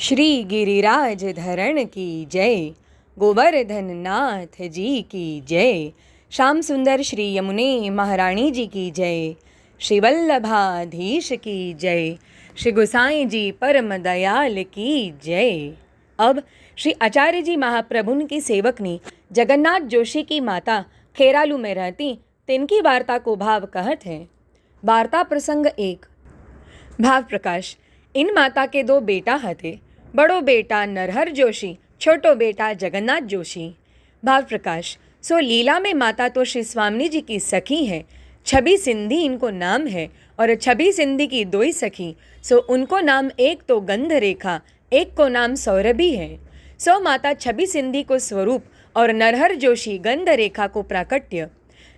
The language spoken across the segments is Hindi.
श्री गिरिराज धरण की जय, गोवर्धन नाथ जी की जय, श्याम सुंदर श्री यमुने महारानी जी की जय, श्री वल्लभाधीश की जय, श्री गोसाई जी परम दयाल की जय। अब श्री आचार्य जी महाप्रभुन की सेवकनी जगन्नाथ जोशी की माता खेरालू में रहती, तिनकी वार्ता को भाव कहत है। वार्ता प्रसंग 1। भाव प्रकाश। इन माता के 2 बेटा हते। बड़ो बेटा नरहर जोशी, छोटो बेटा जगन्नाथ जोशी। भाव प्रकाश। सो लीला में माता तो श्री स्वामी जी की सखी है, छवि सिंधी इनको नाम है, और छवि सिंधी की 2 ही सखी। सो उनको नाम एक तो गंध रेखा, एक को नाम सौरभी है। सो माता छवि सिंधी को स्वरूप और नरहर जोशी गंध रेखा को प्राकट्य,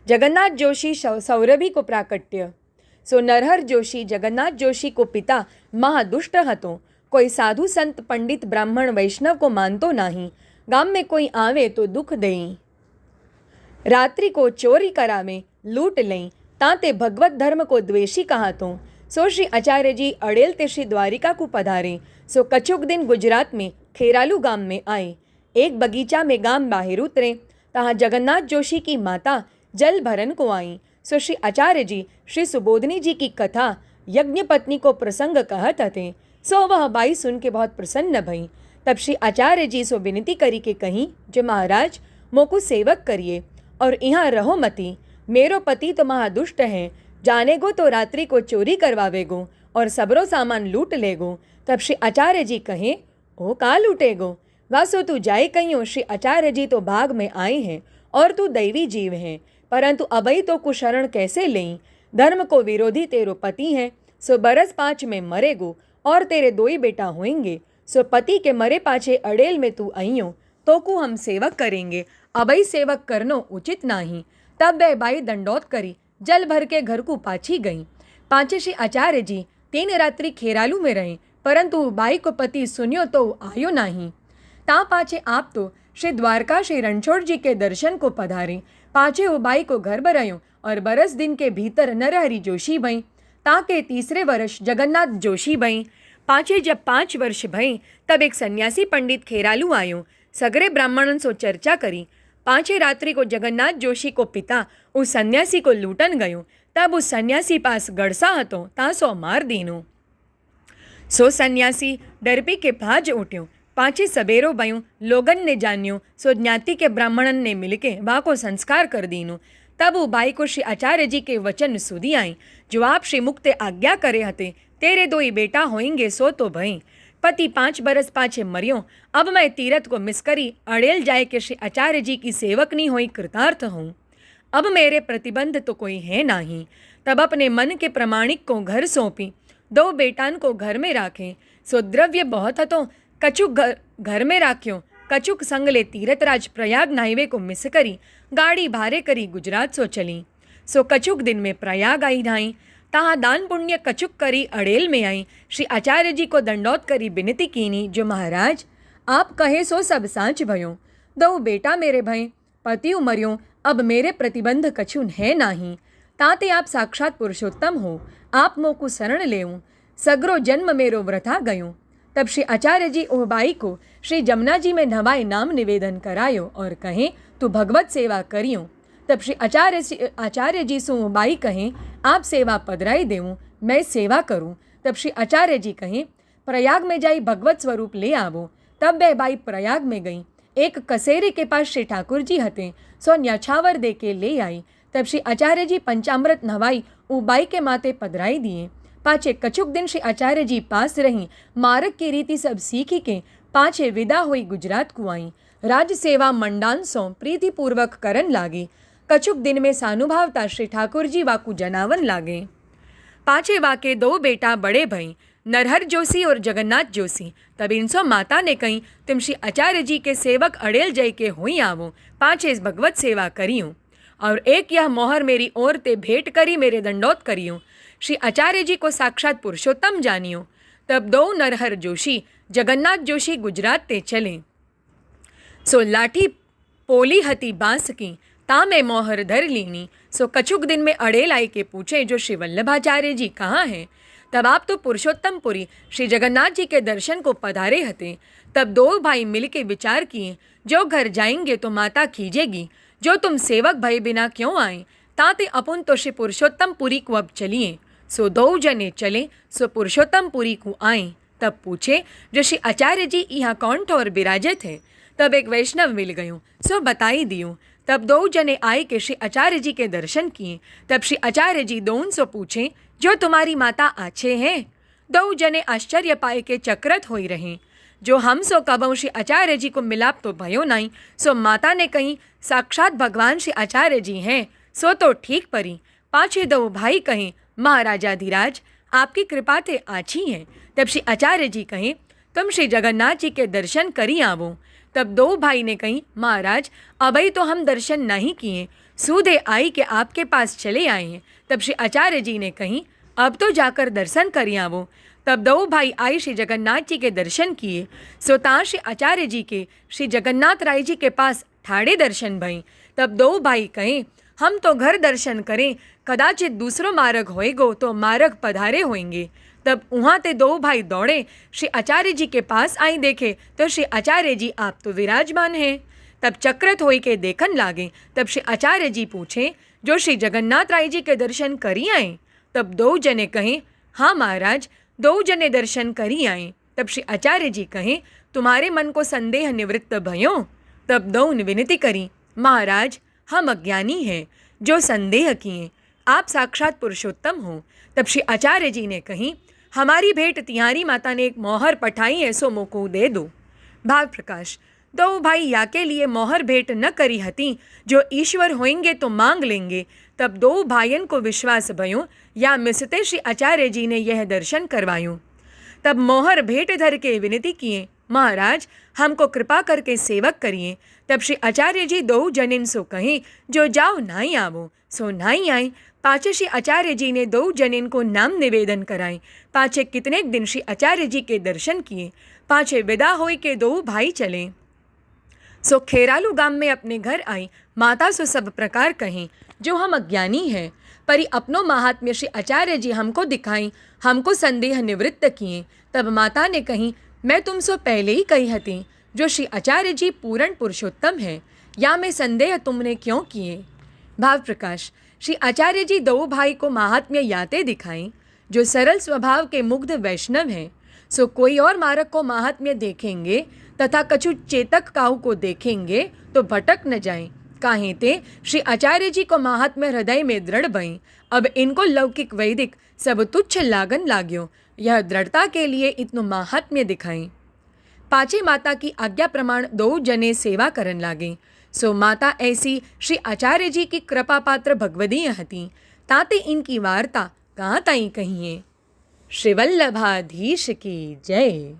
जगन्नाथ जोशी सौरभी को प्राकट्य। सो नरहर जोशी जगन्नाथ जोशी को पिता महादुष्ट हतो, कोई साधु संत पंडित ब्राह्मण वैष्णव को मानतो नहीं, गाम में कोई आवे तो दुख देई, रात्रि को चोरी करावे लूट लें, ताते भगवत धर्म को द्वेषी कहा तो। सो श्री आचार्य जी अड़ेल ते श्री द्वारिका को पधारे। सो कछुक दिन गुजरात में खेरालू गाम में आए। एक बगीचा में गाम बाहर उतरे, तहाँ जगन्नाथ जोशी की माता जल भरन को आई। सो श्री आचार्य जी श्री सुबोधनी जी की कथा यज्ञ पत्नी को प्रसंग कहत हते। सो वह बाई सुन के बहुत प्रसन्न भई। तब श्री आचार्य जी सो विनती करी के कहीं, जो महाराज मोको सेवक करिए और यहाँ रहो मती, मेरो पति तो महादुष्ट है, जानेगो तो रात्रि को चोरी करवावेगो और सबरो सामान लूट लेगो। तब श्री आचार्य जी कहें, ओ का लूटेगो, वासो तू जाए कहियो, श्री आचार्य जी तो भाग में आए हैं और तू दैवी जीव है, परंतु अबई तो कुशरण कैसे लें, धर्म को विरोधी तेरो पति है, सो बरस 5 में मरेगो और तेरे 2 ही बेटा होंगे। सो पति के मरे पाछे अड़ेल में तू आइयो, तो को हम सेवक करेंगे, अबई सेवक करनो उचित नहीं। तब वह बाई दंडौत करी, जल भर के घर को पाछी गई। पाछे श्री आचार्य जी 3 रात्रि खेरालू में रहे, परंतु बाई को पति सुनियो तो आयो नहीं। ता पाछे आप तो श्री द्वारका श्री रणछोड़ जी के दर्शन को पधारे। पाछे वो बाई को घर भरायो और बरस दिन के भीतर नरहरि जोशी भई, ताके तीसरे वर्ष जगन्नाथ जोशी भई। पाछे जब 5 वर्ष भई, तब एक सन्यासी पंडित खेरालू आयो। सगरे ब्राह्मणन सो चर्चा करी। पाछे रात्रि को जगन्नाथ जोशी को पिता उस सन्यासी को लूटन गयो। तब उस सन्यासी पास गड़सा हतो, ता सो मार दीनो। सो सन्यासी डरपी के भाज उठ्यो। पाछे सबेरो भयूं, लोगन ने जान्यो। सो ज्ञाति के ब्राह्मणन ने मिलके वाको संस्कार कर दीनो। तब वो बाई को श्री आचार्य जी के वचन सुधी आई, जो आप श्री मुक्ते आज्ञा करे हते, तेरे 2 ही बेटा होएंगे, सो तो भई। पति 5 बरस पाछे मरियो, अब मैं तीरथ को मिस करी अड़ेल जाए के श्री आचार्य जी की सेवक नहीं होई कृतार्थ हूँ। अब मेरे प्रतिबंध तो कोई है नहीं। तब अपने मन के प्रमाणिक को घर सौंपी, 2 बेटान को घर में राखे। सो द्रव्य बहुत हतो, कछुक घर में राख्यो। कछुक संग ले तीरथराज प्रयाग नाइवे को मिस करी, गाड़ी भारे करी गुजरात सो चली। सो कछुक दिन में प्रयाग आई धाई, तहाँ दान पुण्य कछुक करी अड़ेल में आई। श्री आचार्य जी को दंडौत करी विनती कीनी, जो महाराज आप कहे सो सब सांच भयो। 2 बेटा मेरे भय, पति मरियो, अब मेरे प्रतिबंध कछु है नाही। ताते आप साक्षात पुरुषोत्तम हो, आप मोकु शरण लेऊँ, सगरो जन्म मेरो वृथा गयो। तब श्री आचार्य जी ओह बाई को श्री जमुना जी में नवाए नाम निवेदन करायो और कहें, तू भगवत सेवा करियो। तब श्री आचार्य जी सो बाई कहें, आप सेवा पधराई देऊँ, मैं सेवा करूँ। तब श्री आचार्य जी कहें, प्रयाग में जाई भगवत स्वरूप ले आवो। तब वह बाई प्रयाग में गई। एक कसेरे के पास श्री ठाकुर जी हते, सो न्याछावर दे के ले आई। तब श्री आचार्य जी पंचामृत नवाई ऊ बाई के माथे पधराई दिए। पाछे कछुक दिन श्री आचार्य जी पास रही, मार्ग की रीति सब सीखी के पाछे विदा हुई गुजरात को आई। राज सेवा मंडान सो प्रीति पूर्वक करन लागी। कछुक दिन में सानुभावता श्री ठाकुर जी वाकू जनावन लागे। पाछे वाके 2 बेटा बड़े भई, नरहर जोशी और जगन्नाथ जोशी। तब इनसो माता ने कही, तुम श्री आचार्य जी के सेवक अड़ेल जय के हुई आवो, पाछे भगवत सेवा करियो, और एक यह मोहर मेरी ओर ते भेंट करी मेरे दंडौत करियो। श्री आचार्य जी को साक्षात पुरुषोत्तम जानियो। तब 2 नरहर जोशी जगन्नाथ जोशी गुजरात ते चले। सो लाठी पोली हती बांस की, ता में मोहर धर लीनी। सो कछुक दिन में अड़ेल आई के पूछे, जो श्री वल्लभाचार्य जी कहाँ हैं। तब आप तो पुरुषोत्तमपुरी श्री जगन्नाथ जी के दर्शन को पधारे हते। तब दो भाई मिल के विचार किए, जो घर जाएंगे तो माता खींचेगी, जो तुम सेवक भय बिना क्यों आए, ताते अपुन तो श्री पुरुषोत्तमपुरी को अब चलिए। सो दो जने चले, सो पुरुषोत्तमपुरी को आए। तब पूछे, जो श्री आचार्य जी यहाँ कौन ठोर बिराजे थे। तब एक वैष्णव मिल गयो, सो बताई दियो। तब दो जने आए के श्री आचार्य जी के दर्शन किए। तब श्री आचार्य जी दोन सो पूछे, जो तुम्हारी माता आछे हैं। दो जने आश्चर्य पाए के चक्रत होई रहे, जो हम सो कबहु श्री आचार्य जी को मिलाप तो भयो नहीं। सो माता ने कही, साक्षात भगवान श्री आचार्य जी हैं, सो तो ठीक परी। पाछे दो भाई कहें, महाराजाधिराज आपकी कृपा थे आछी है। तब श्री आचार्य जी कहें, तुम श्री जगन्नाथ जी के दर्शन करी आवो। तब दो भाई ने कही, महाराज अभी तो हम दर्शन नहीं किए, सूधे आई के आपके पास चले आए हैं। तब श्री आचार्य जी ने कही, अब तो जाकर दर्शन करी आवो। तब दो भाई आई श्री जगन्नाथ जी के दर्शन किए। सो तां श्री आचार्य जी के श्री जगन्नाथ राय जी के पास ठाड़े दर्शन भई। तब दो भाई कहें, हम तो घर दर्शन करें, कदाचित दूसरो मार्ग होएगो तो मार्ग पधारे होंगे। तब वहाँ ते दो भाई दौड़े, श्री आचार्य जी के पास आई देखे तो श्री आचार्य जी आप तो विराजमान हैं। तब चक्रत होई के देखन लागे। तब श्री आचार्य जी पूछे, जो श्री जगन्नाथ राय जी के दर्शन करी आए। तब दो जने कहें, हाँ महाराज दो जने दर्शन करी आए। तब श्री आचार्य जी कहें, तुम्हारे मन को संदेह निवृत्त भयो। तब दो ने विनती करी, महाराज हम अज्ञानी हैं, जो संदेह किए, आप साक्षात पुरुषोत्तम हो। तब श्री आचार्य जी ने कही, हमारी भेंट तिहारी माता ने एक मोहर पठाई है, सो मोको दे दो। भाव प्रकाश, दो भाई या के लिए मोहर भेंट न करी हती, जो ईश्वर होंगे तो मांग लेंगे। तब दो भाइयों को विश्वास भयो, या मिसते श्री आचार्य जी ने यह दर्शन करवायूं। तब मोहर भेंट धर के विनती किए, महाराज हमको कृपा करके सेवक करिए। तब श्री आचार्य जी दो जनिन सो कहें, जो जाओ नाई आवो। सो नाई आई। पाछे श्री आचार्य जी ने दो जनिन को नाम निवेदन कराए। पाछे कितने दिन श्री आचार्य जी के दर्शन किए। पाछे विदा होई के दो भाई चले। सो खेरालू गाम में अपने घर आई। माता सो सब प्रकार कहें, जो हम अज्ञानी हैं, परी अपनो महात्म्य श्री आचार्य जी हमको दिखाई, हमको संदेह निवृत्त किए। तब माता ने कही, मैं तुम सो पहले ही कही हती, जो श्री आचार्य जी पूर्ण पुरुषोत्तम है, या में संदेह तुमने क्यों किए। भाव प्रकाश, श्री आचार्य जी दो भाई को महात्म्य याते दिखाएं, जो सरल स्वभाव के मुग्ध वैष्णव हैं। सो कोई और मार्ग को महात्म्य देखेंगे तथा कछु चेतक काहू को देखेंगे तो भटक न जाएं। काहे ते श्री आचार्य जी को महात्म्य हृदय में दृढ़ भई। अब इनको लौकिक वैदिक सब तुच्छ लागन लाग्यो, यह दृढ़ता के लिए इतनो महात्म्य दिखाएं। पाछे माता की आज्ञा प्रमाण दो जने सेवा करन लागे। सो माता ऐसी श्री आचार्य जी की कृपा पात्र भगवदीय हती, ताते इनकी वार्ता कहाँ ताई कहिए। श्री वल्लभाधीश की जय।